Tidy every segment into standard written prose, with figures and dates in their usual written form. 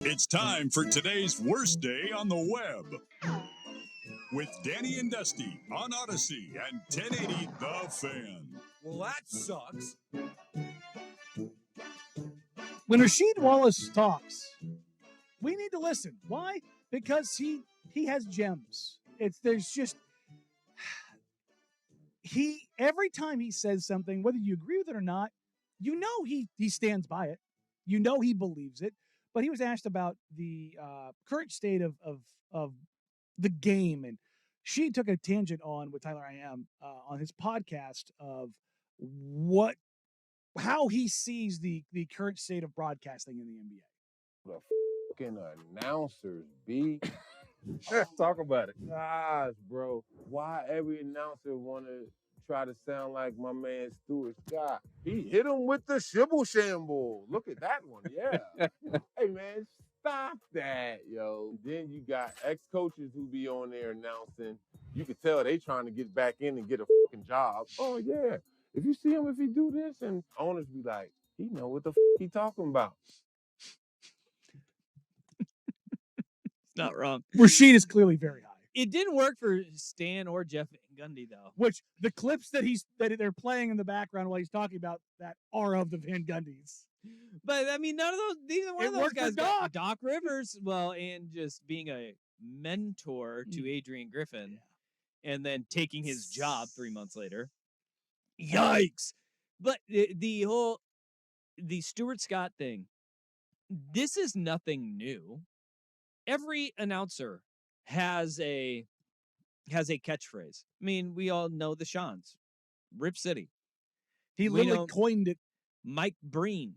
It's time for today's worst day on the web with Danny and Dusty on Odyssey and 1080 The Fan. Well, that sucks. When Rasheed Wallace talks, we need to listen. Why? Because he has gems. Every time he says something, whether you agree with it or not, you know he stands by it. You know he believes it. But he was asked about the current state of the game, and she took a tangent on with Tyler I Am on his podcast of how he sees the current state of broadcasting in the NBA. The fucking announcers, B. Talk about it. Gosh, bro. Why every announcer want to try to sound like my man Stuart Scott? He hit him with the shibble shamble. Look at that one. Yeah. Hey, man, stop that, yo. Then you got ex-coaches who be on there announcing. You could tell they trying to get back in and get a fucking job. Oh, yeah. If you see him, if he do this, and owners be like, he know what the he talking about. Not wrong. Rasheed is clearly very high. It didn't work for Stan or Jeff Van Gundy, though. Which the clips that they're playing in the background while he's talking about that are of the Van Gundys. But I mean, neither one of those guys got Doc Rivers. Well, and just being a mentor to Adrian Griffin, and then taking his job 3 months later. Yikes! But the Stuart Scott thing, this is nothing new. Every announcer has a catchphrase. I mean, we all know the Sean's. Rip City. He literally coined it. Mike Breen.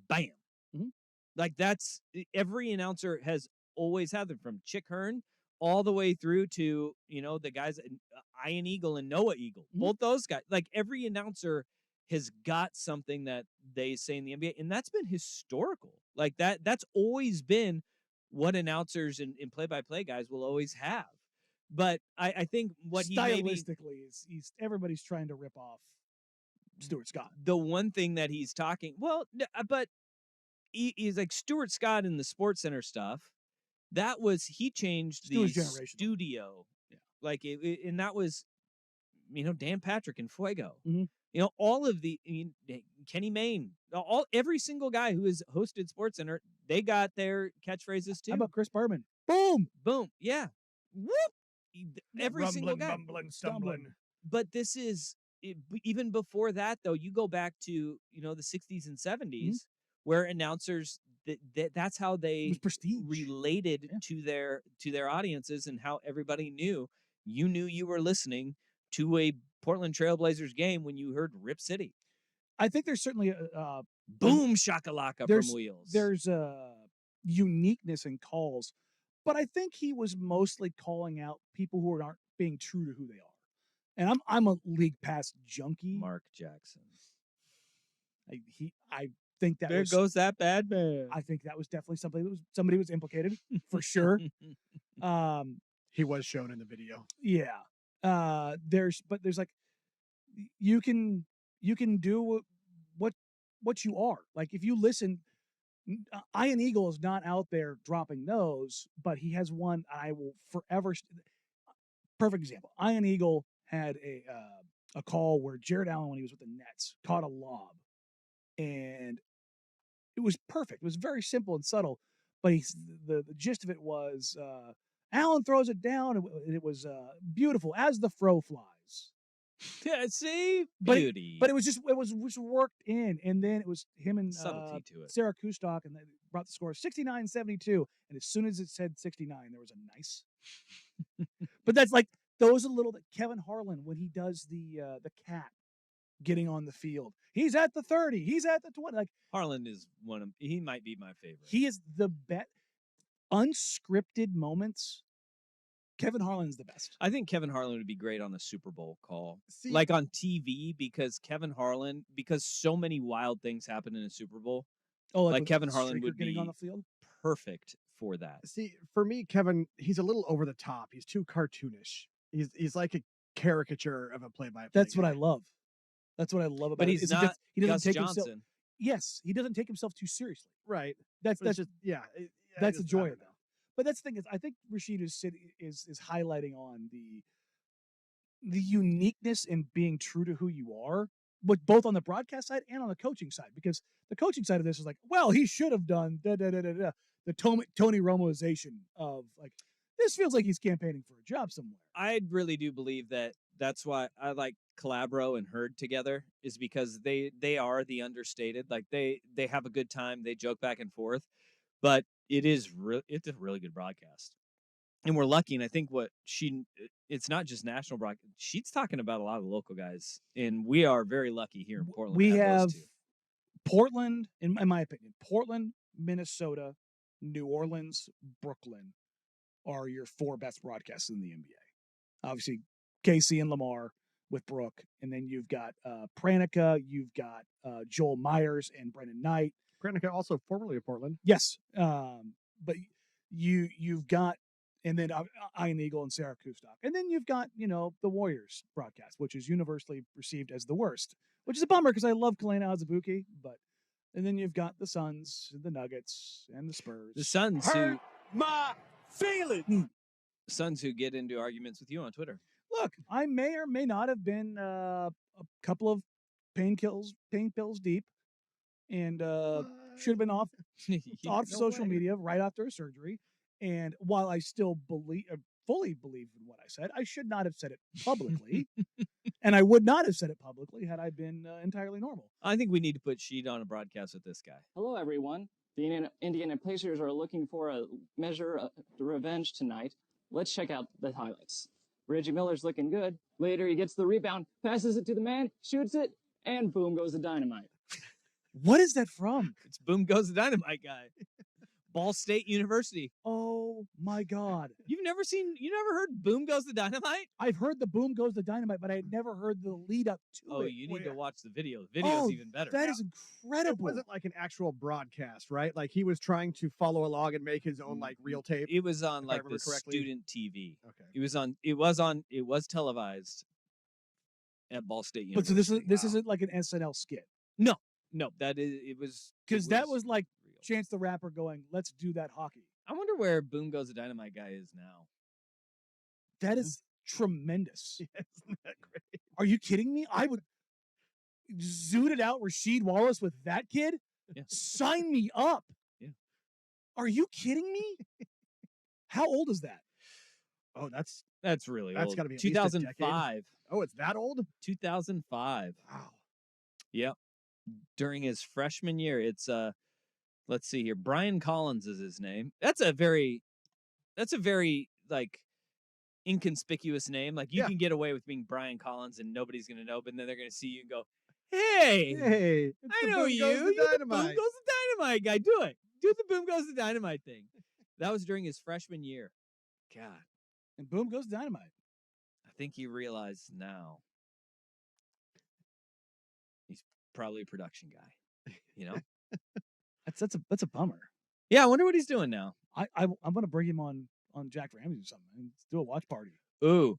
Bam. Mm-hmm. Like that's every announcer has always had them, from Chick Hearn all the way through to, the guys Ian Eagle and Noah Eagle. Mm-hmm. Both those guys. Like every announcer has got something that they say in the NBA, and that's been historical. Like that's always been what announcers and play-by-play guys will always have. But I think what stylistically he's everybody's trying to rip off Stuart Scott. The one thing that he's talking, but he's like Stuart Scott in the Sports Center stuff. That was, he changed the studio. Yeah. Like, and that was, Dan Patrick and Fuego. Mm-hmm. All of Kenny Mayne, every single guy who has hosted Sports Center, they got their catchphrases too. How about Chris Berman? Boom, boom, yeah, whoop. Every single guy, bumbling, stumbling. But this is even before that, though. You go back to the 60s and 70s, mm-hmm. where announcers that's how they related to their audiences, and how everybody knew you were listening to a Portland Trailblazers game when you heard Rip City. I think there's certainly a boom shakalaka from Wheels. There's a uniqueness in calls, but I think he was mostly calling out people who aren't being true to who they are. And I'm a league pass junkie. Mark Jackson. I think that there goes that bad man. I think that was definitely somebody was implicated for sure. He was shown in the video. Yeah. There's like you can do what you are. Like if you listen, Ian Eagle is not out there dropping those, but he has one I will forever. Perfect example. Ian Eagle had a call where Jared Allen, when he was with the Nets, caught a lob, and it was perfect. It was very simple and subtle, but the gist of it was Allen throws it down, and it was beautiful as the fro flies. Yeah, see, beauty. But it was worked in, and then it was him and subtlety to it. Sarah Kustok, and they brought the score 69-72. And as soon as it said 69, there was a nice. But that's like those are little that Kevin Harlan, when he does the cat getting on the field, he's at the 30, he's at the 20. Like Harlan is he might be my favorite. He is the best. Unscripted moments. Kevin Harlan's the best. I think Kevin Harlan would be great on the Super Bowl call. Like on TV, because Kevin Harlan, because so many wild things happen in a Super Bowl. Oh, like Kevin Harlan would be on the field? Perfect for that. See, for me, Kevin, he's a little over the top. He's too cartoonish. He's like a caricature of a play-by-play. That's what I love. That's what I love about But it. He's not he doesn't Gus take Johnson. himself. Yes, he doesn't take himself too seriously. Right. That's just That's the joy of it. But that's the thing is, I think Rasheed is highlighting on the uniqueness in being true to who you are, but both on the broadcast side and on the coaching side. Because the coaching side of this is like, well, he should have done the Tony Romoization of like, this feels like he's campaigning for a job somewhere. I really do believe that's why I like Calabro and Hurd together, is because they are the understated. Like they have a good time, they joke back and forth, but it's a really good broadcast. And we're lucky, and I think it's not just national broadcast. She's talking about a lot of the local guys, and we are very lucky here in Portland. We to have those two. Portland, in my opinion, Portland, Minnesota, New Orleans, Brooklyn are your 4 best broadcasts in the NBA. Obviously, KC and Lamar with Brooke, and then you've got Pranica, you've got Joel Myers and Brendan Knight. Pranica also formerly of Portland. Yes, but you've got, and then Ian Eagle and Sarah Kustok, and then you've got the Warriors broadcast, which is universally received as the worst, which is a bummer because I love Kalena Azubuike, but. And then you've got the Suns, the Nuggets, and the Spurs. The Suns Hurt my feelings. Suns who get into arguments with you on Twitter. Look, I may or may not have been a couple of pain pills deep, and should have been off social media right after a surgery. And while I still fully believe in what I said, I should not have said it publicly. And I would not have said it publicly had I been entirely normal. I think we need to put Sheed on a broadcast with this guy. Hello, everyone. The Indiana Pacers are looking for a measure of revenge tonight. Let's check out the highlights. Reggie Miller's looking good. Later, he gets the rebound, passes it to the man, shoots it, and boom goes the dynamite. What is that from? It's Boom Goes the Dynamite guy. Ball State University. Oh my God! You never heard Boom Goes the Dynamite? I've heard the Boom Goes the Dynamite, but I had never heard the lead up to it. Oh, you need to watch the video. The video's even better. That is incredible. It wasn't like an actual broadcast, right? Like he was trying to follow along and make his own like real tape. It was on like the student TV. Okay. It was televised at Ball State University. But so this isn't like an SNL skit. No, it was because that was like real. Chance the Rapper going, "Let's do that hockey." I wonder where Boom Goes the Dynamite guy is now. That is tremendous. Yeah, isn't that great? Are you kidding me? I would zooted out Rasheed Wallace with that kid. Yeah. Sign me up. Yeah. Are you kidding me? How old is that? Oh, that's really old. That's got to be 2005. Oh, it's that old? 2005. Wow. Yep. During his freshman year, it's let's see here. Brian Collins is his name. That's a very like inconspicuous name. Like you can get away with being Brian Collins and nobody's gonna know, but then they're gonna see you and go, "Hey, I know you. You're the Boom Goes the Dynamite guy. Do it. Do the Boom Goes the Dynamite thing." That was during his freshman year. God. And Boom Goes the Dynamite. I think he realized now he's probably a production guy. You know? That's a bummer. Yeah, I wonder what he's doing now. I'm gonna bring him on Jack Ramsey or something and do a watch party. Ooh.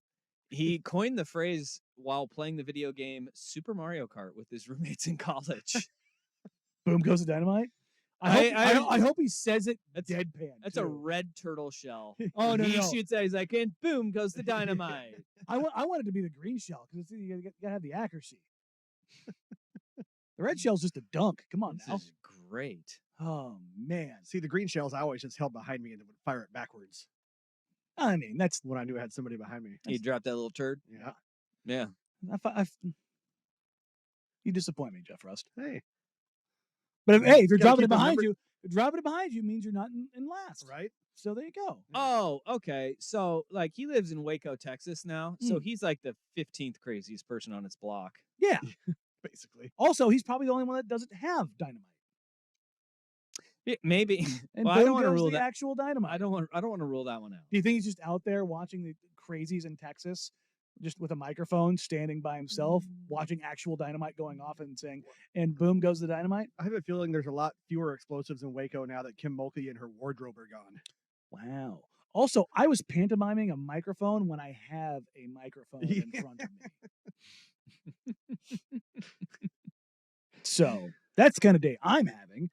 He coined the phrase while playing the video game Super Mario Kart with his roommates in college. Boom Goes the Dynamite. I hope he says it deadpan. That's a red turtle shell. Oh no! He shoots at. He's like, and boom goes the dynamite. I want it to be the green shell because you gotta have the accuracy. The red shell's just a dunk. Come on now. This is great. Oh man! See, the green shells I always just held behind me and would fire it backwards. I mean, that's when I knew I had somebody behind me. He dropped that little turd. Yeah. You disappoint me, Jeff Rust. Hey. But if you're dropping it behind you, dropping it behind you means you're not in last. Right. So there you go. Oh, okay. So like he lives in Waco, Texas now. So he's like the 15th craziest person on his block. Yeah. Basically. Also, he's probably the only one that doesn't have dynamite. Yeah, maybe. And well, I don't want to rule the that. actual dynamite. I don't want to rule that one out. Do you think he's just out there watching the crazies in Texas, just with a microphone, standing by himself, watching actual dynamite going off and saying, "And boom goes the dynamite"? I have a feeling there's a lot fewer explosives in Waco now that Kim Mulkey and her wardrobe are gone. Wow. Also, I was pantomiming a microphone when I have a microphone in front of me. So that's the kind of day I'm having.